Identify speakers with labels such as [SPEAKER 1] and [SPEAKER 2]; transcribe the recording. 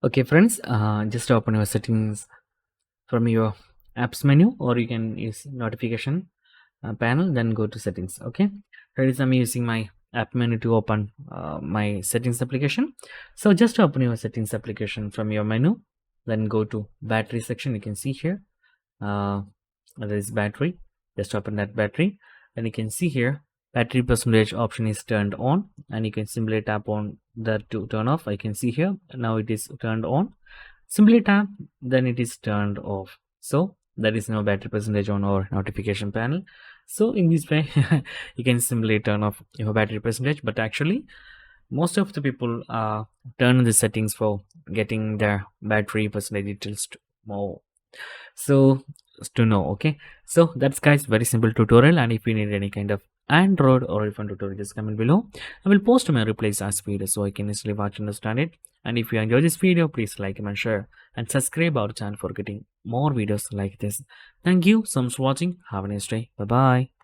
[SPEAKER 1] Okay friends, just open your settings from your apps menu, or you can use notification panel, then go to settings. Okay, here is I'm using my app menu to open my settings application. So just open your settings application from your menu, then go to battery section. You can see here there is battery. Just open that battery, and you can see here battery percentage option is turned on, and you can simply tap on that to turn off. I can see here now it is turned on. Simply tap, then it is turned off. So there is no battery percentage on our notification panel. So in this way you can simply turn off your battery percentage. But actually most of the people turn the settings for getting their battery percentage details more, so to know. Okay, so that's guys very simple tutorial. And if you need any kind of Android or iPhone tutorial, just comment below. I will post my replies as video so I can easily watch and understand it. And if you enjoy this video, please like, comment, share, and subscribe our channel for getting more videos like this. Thank you so much for watching. Have a nice day. Bye bye.